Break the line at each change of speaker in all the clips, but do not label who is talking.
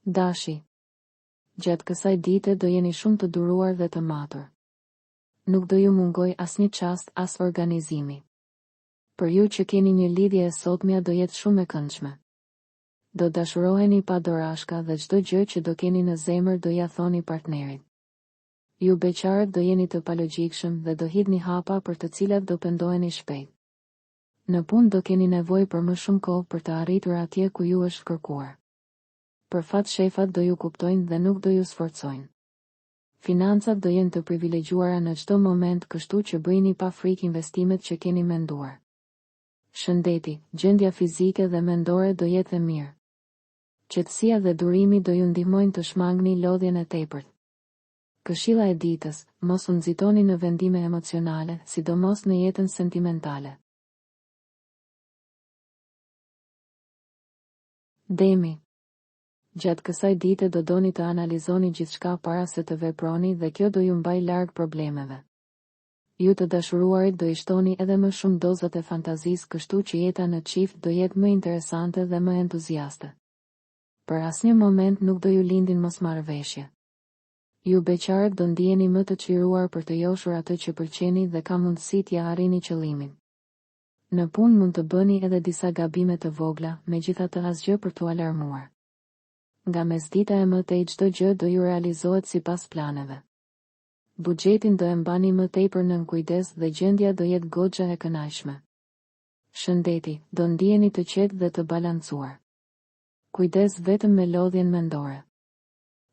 Dashi. Gjatë kësaj dite do jeni shumë të duruar dhe të matur. Nuk do ju mungoj asnjë çast as organizimi. Për ju që keni një lidhje e sotmja do jetë shumë e këndshme. Do dashuroheni pa dorashka dhe çdo gjë që do keni në zemër do ja thoni partnerit. Ju beqarët do jeni të palogjikshëm dhe do hidhni hapa për të cilat do pendoheni shpejt. Në punë do keni nevojë për më shumë kohë për të arritur atje ku ju është kërkuar. Për fat shefat do ju kuptojnë dhe nuk do ju sforcojnë. Financat do jenë të privilegjuara në çdo moment, kështu që bëjini pa frikë investimet që keni menduar. Shëndeti, gjendja fizike dhe mendore do jetë e mirë. Qetësia dhe durimi do ju ndihmojnë të shmangni lodhjen e tepërt. Këshilla e ditës, mos u nxitoni në vendime emocionale, sidomos në jetën sentimentale. Demi. Gjatë kësaj dite do doni të analizoni gjithçka para se të veproni dhe kjo do ju mbaj larg problemeve. Ju të dashuruarit do i shtoni edhe më shumë dozat e fantazisë, kështu që jeta në çift do jetë më interesante dhe më entuziaste. Për asnjë moment nuk do ju lindin mosmarrëveshje. Ju beqarët do ndiheni më të çliruar për të joshur atë që pëlqeni dhe ka mundësi t'ja arrini qëllimin. Në punë mund të bëni edhe disa gabime të vogla, megjithatë asgjë për t'u alarmuar. Nga mesdita e mëtej çdo gjë do ju realizohet sipas planeve. Buxhetin do e mbani më tepër nën kujdes dhe gjendja do jetë goxha e kënaqshme. Shëndeti, do ndiheni të qetë dhe të balancuar. Kujdes vetëm me lodhjen mendore.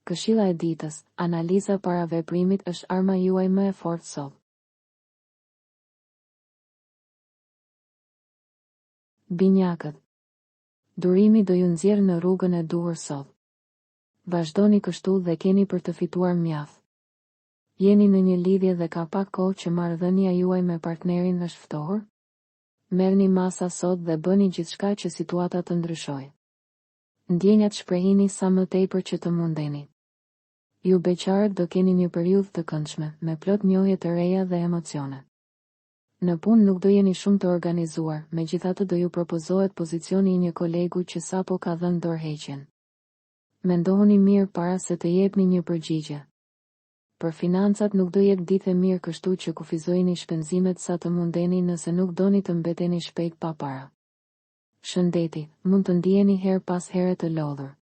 Këshilla e ditës, analiza para veprimit është arma juaj më e fortë sot. Binjakët. Durimi do ju nxjerrë në rrugën e duhur sot. Vazhdoni kështu dhe keni për të fituar mjaft. Jeni në një lidhje dhe ka pak kohë që marrëdhënia juaj me partnerin është ftohur? Merrni masa sot dhe bëni gjithçka që situata të ndryshojë. Ndjenjat shprehini sa më tepër që të mundeni. Ju beqarët do keni një periudhë të këndshme, me plot njohje të reja dhe emocione. Në punë nuk do jeni shumë të organizuar, megjithatë do ju propozohet pozicioni i një kolegu që sapo ka dhënë dorëheqjen. Mendohuni mirë para se të jepni një përgjigje. Për financat nuk do jetë ditë e mirë, kështu që kufizojini shpenzimet sa të mundeni nëse nuk doni të mbeteni shpejt pa para. Shëndeti, mund të ndiheni her pas here të lodhur.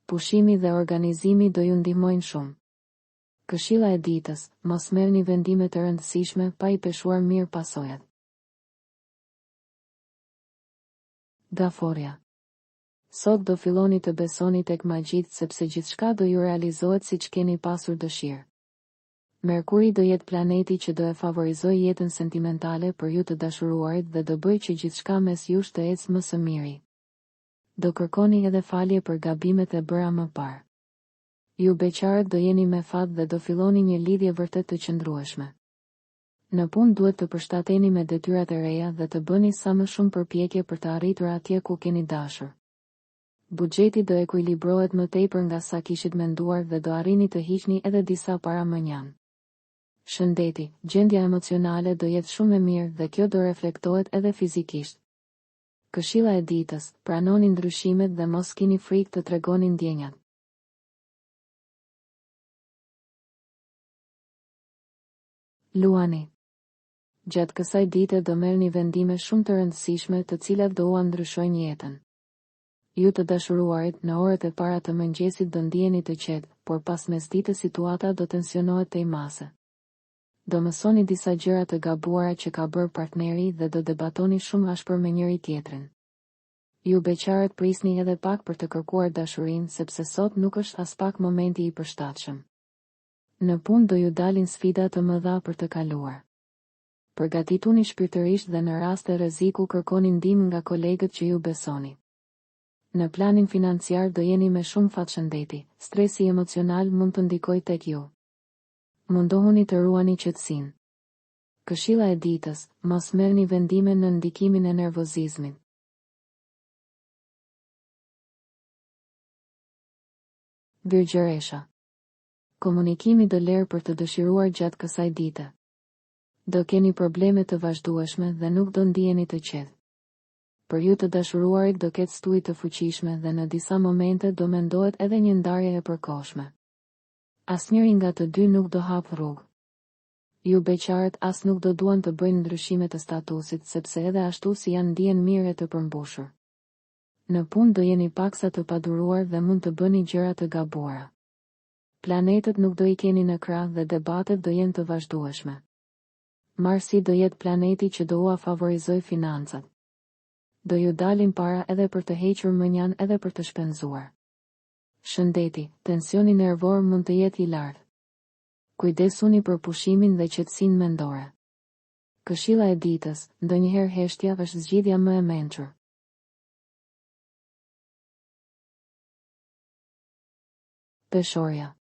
Pushimi dhe organizimi do ju ndihmojnë shumë. Këshilla e ditës, mos merrni vendime të rëndësishme pa i peshuar mirë pasojat. Daforia. Sot do filloni të besoni tek magjitë sepse gjithçka do ju realizohet siç keni pasur dëshirë. Merkuri do jetë planeti që do e favorizojë jetën sentimentale për ju të dashuruarit dhe do bëjë që gjithçka mes jush të ecë më së miri. Do kërkoni edhe falje për gabimet e bëra më parë. Ju beqarët do jeni me fat dhe do filloni një lidhje vërtet të qëndrueshme. Në punë duhet të përshtateni me detyrat e reja dhe të bëni sa më shumë përpjekje për të arritur atje ku keni dashur. Buxheti do ekuilibrohet më tepër nga sa kishit menduar dhe do arrini të hiqni edhe disa para mënjan. Shëndeti, gjendja emocionale do jetë shumë e mirë dhe kjo do reflektohet edhe fizikisht. Këshilla e ditës, pranoni ndryshimet dhe mos keni frikë të tregoni ndjenjat. Luani. Gjatë kësaj dite do merrni vendime shumë të rëndësishme të cilat do ua ndryshojnë jetën. Ju të dashuruarit në orët e para të mëngjesit do ndiheni të qetë, por pas mesditës situata do tensionohet tej mase. Do mësoni disa gjëra të gabuara që ka bërë partneri dhe do debatoni shumë ashpër me njëri tjetrin. Ju beqarët prisni edhe pak për të kërkuar dashurinë sepse sot nuk është as pak momenti i përshtatshëm. Në punë do ju dalin sfida të mëdha për të kaluar. Përgatituni shpirtërisht dhe në raste rreziku kërkoni ndihmë nga kolegët që ju besoni. Në planin financiar do jeni me shumë fatshëndeti, stresi emocional mund të ndikojë tek ju. Mundohuni të ruani qetësinë. Këshilla e ditës, mos merrni vendime në ndikimin e nervozizmit. Virgjëresha. Komunikimi do lerë për të dëshiruar gjatë kësaj dite. Do keni probleme të vazhdueshme dhe nuk do ndiheni të qetë. Për ju të dashuruarit do ketë stuj të fuqishme dhe në disa momente do mendohet edhe një ndarje e përkohshme. Asnjëri nga të dy nuk do hap rrugë. Ju beqarët as nuk do duan të bëjnë ndryshime të statusit, sepse edhe ashtu si janë ndihen mirë e të përmbushur. Në punë do jeni paksa të paduruar dhe mund të bëni gjëra të gabuara. Planetët nuk do I keni në krah dhe debatet do jenë të vazhdueshme. Marsi do jetë planeti që do ua favorizoj financat. Do ju dalin para edhe për të hequr mënjan edhe për të shpenzuar. Shëndeti, tensioni nervor mund të jetë I lartë. Kujdesuni për pushimin dhe qetësinë mendore. Këshilla e ditës, ndonjëherë heshtja është zgjidhja më e mençur. Peshorja.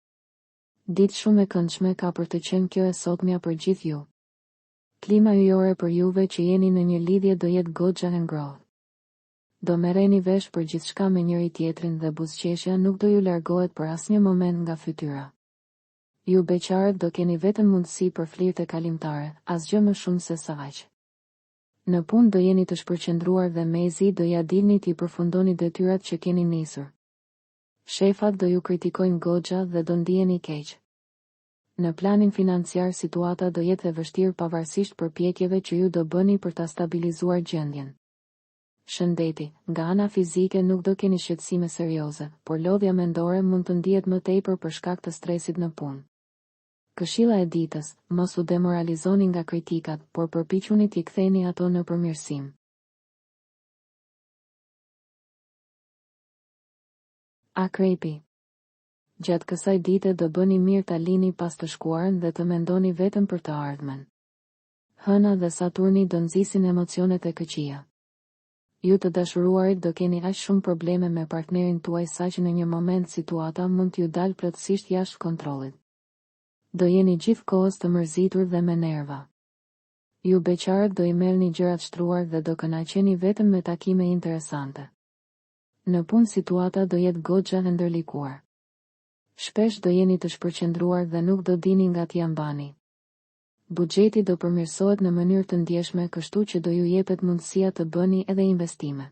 Ditë shumë e këndshme ka për të qenë kjo e sotmja për gjithë ju. Klima yjore për juve që jeni në një lidhje do jetë goxha e ngrohtë. Do merreni vesh për gjithçka me njëri tjetrin dhe buzëqeshja nuk do ju largohet për asnjë moment nga fytyra. Ju beqarët do keni vetëm mundësi për flirte kalimtare, asgjë më shumë se sa aq. Në punë do jeni të shpërqendruar dhe mezi do ja dilni t'i përfundoni detyrat që keni nisur. Shefat do ju kritikojnë goxha dhe do ndiheni keq. Në planin financiar situata do jetë e vështirë pavarësisht përpjekjeve që ju do bëni për ta stabilizuar gjendjen. Shëndeti, nga ana fizike nuk do keni shqetësime serioze, por lodhja mendore mund të ndihet më tepër për shkak të stresit në punë. Këshilla e ditës, mos u demoralizoni nga kritikat, por përpiquni t'i ktheni ato në përmirësim. Akrepi. Gjatë kësaj dite do bëni mirë ta lini pas të shkuarën dhe të mendoni vetëm për të ardhmen. Hëna dhe Saturni do nxisin emocionet e këqija. Ju të dashuruarit do keni aq shumë probleme me partnerin tuaj saqë në një moment situata mund t'ju dalë plotësisht jashtë kontrollit. Do jeni gjithkohës të mërzitur dhe me nerva. Ju beqarët do I merrni gjërat shtruar dhe do kënaqeni vetëm me takime interesante. Në punë situata do jetë goxha e ndërlikuar. Shpesh do jeni të shpërqendruar dhe nuk do dini nga t'i ambani. Buxheti do përmirësohet në mënyrë të ndjeshme, kështu që do ju jepet mundësia të bëni edhe investime.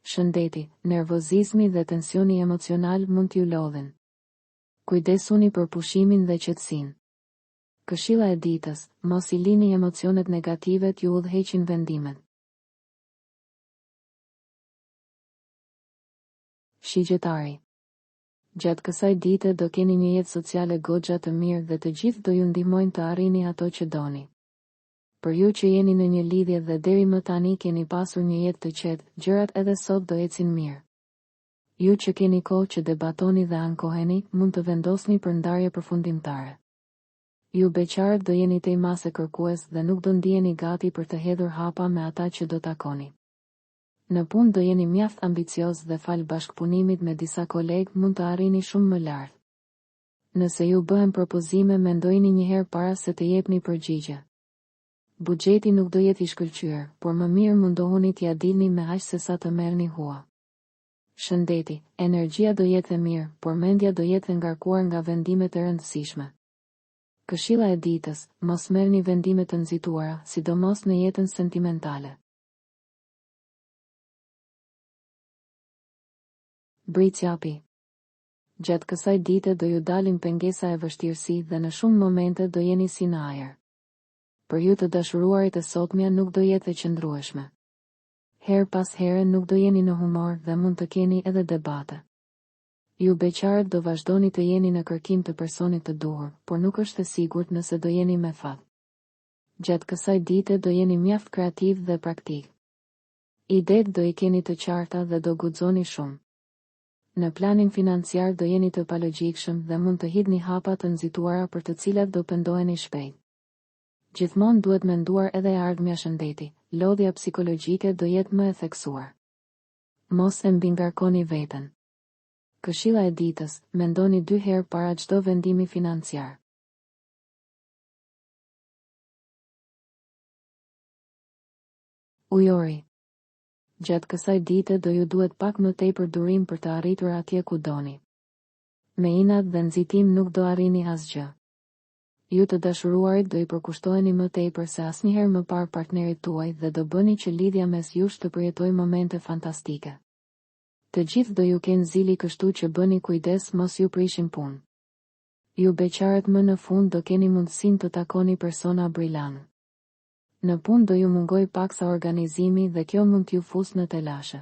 Shëndeti, nervozizmi dhe tensioni emocional mund t'ju lodhin. Kujdesuni për pushimin dhe qetësinë. Këshilla e ditës, mos I lini emocionet negative t'ju udhëheqin vendimet. Shigjetari. Gjatë kësaj dite do keni një jetë sociale goxha të mirë dhe të gjithë do ju ndihmojnë të arrini ato që doni. Për ju që jeni në një lidhje dhe deri më tani keni pasur një jetë të qetë, gjërat edhe sot do ecin mirë. Ju që keni kohë që debatoni dhe ankoheni, mund të vendosni për ndarje përfundimtare. Ju beqarët do jeni tej mase kërkues dhe nuk do ndiheni gati për të hedhur hapa me ata që do takoni. Në punë do jeni mjaft ambicioz dhe fal bashkëpunimit me disa kolegë mund të arrini shumë më lart. Nëse ju bëhen propozime, mendojini një herë para se të jepni përgjigje. Buxheti nuk do jetë I shkëlqyer, por më mirë mundohuni t'ia dilni me aq se sa të merrni hua. Shëndeti, energjia do jetë e mirë, por mendja do jetë e ngarkuar nga vendimet e rëndësishme. Këshilla e ditës, mos merrni vendime të nxituara, sidomos në jetën sentimentale. Britsjapi. Gjatë kësaj dite do ju dalin pengesa e vështirësi dhe në shumë momente do jeni si në ajër. Për ju të dashuruarit e sotmja nuk do jetë e qëndrueshme. Her pas here nuk do jeni në humor dhe mund të keni edhe debate. Ju beqarët do vazhdoni të jeni në kërkim të personit të duhur, por nuk është e sigurt nëse do jeni me fat. Gjatë kësaj dite do jeni mjaft kreativ dhe praktik. Idetë do I keni të qarta dhe do guxoni shumë. Në planin financiar do jeni të palogjikshëm dhe mund të hidhni hapa të nxituara për të cilat do pendoheni shpejt. Gjithmonë duhet menduar edhe e ardhmja shëndeti, lodhja psikologjike do jetë më e theksuar. Mos e mbingarkoni veten. Këshilla e ditës, mendoni 2 herë para çdo vendimi financiar. Ujori. Gjatë kësaj dite do ju duhet pak më tepër durim për të arritur atje ku doni. Me inat dhe nxitim nuk do arrini asgjë. Ju të dashuruarit do I përkushtoheni më tepër se asnjëherë më parë partnerit tuaj dhe do bëni që lidhja mes jush të përjetojë momente fantastike. Të gjithë do ju kenë zili, kështu që bëni kujdes mos ju prishin punë. Ju beqarët më në fund do keni mundësinë të takoni persona brillant. Në punë do ju mungoj paksa organizimi dhe kjo mund t'ju fusë në telashe.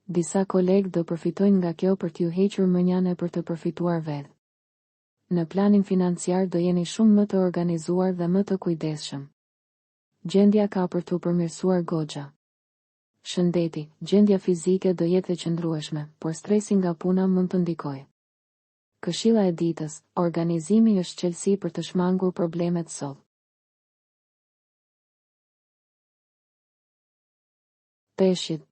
Disa kolegë do përfitojnë nga kjo për t'ju hequr mënjane për të përfituar vetë. Në planin financiar do jeni shumë më të organizuar dhe më të kujdesshëm. Gjendja ka për t'u përmirësuar goxha. Shëndeti, gjendja fizike do jetë e qëndrueshme, por stresi nga puna mund të ndikojë. Këshilla e ditës, organizimi është çelësi për të shmangur problemet sot. Peshqit.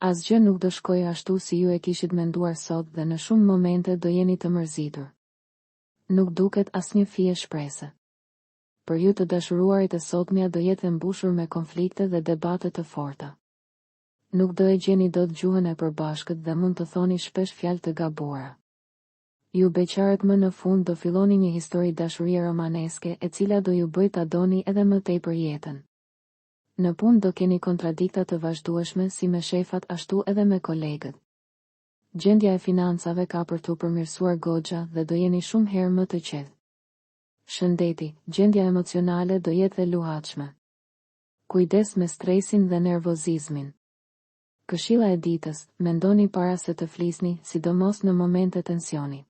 Asgjë nuk do shkojë ashtu si ju e kishit menduar sot dhe në shumë momente do jeni të mërzitur. Nuk duket asnjë fije shprese. Për ju të dashuruarit e sotmja do jetë e mbushur me konflikte dhe debate të forta. Nuk do e gjeni dot gjuhën e përbashkët dhe mund të thoni shpesh fjalë të gabuara. Ju beqarët më në fund do filloni një histori dashurie romaneske e cila do ju bëjë ta doni edhe më tepër jetën. Në punë do keni kontradikta të vazhdueshme si me shefat ashtu edhe me kolegët. Gjendja e financave ka për t'u përmirësuar goxha dhe do jeni shumë herë më të qetë. Shëndeti, gjendja emocionale do jetë e luhatshme. Kujdes me stresin dhe nervozizmin. Këshilla e ditës, mendoni para se të flisni, sidomos në momente tensioni.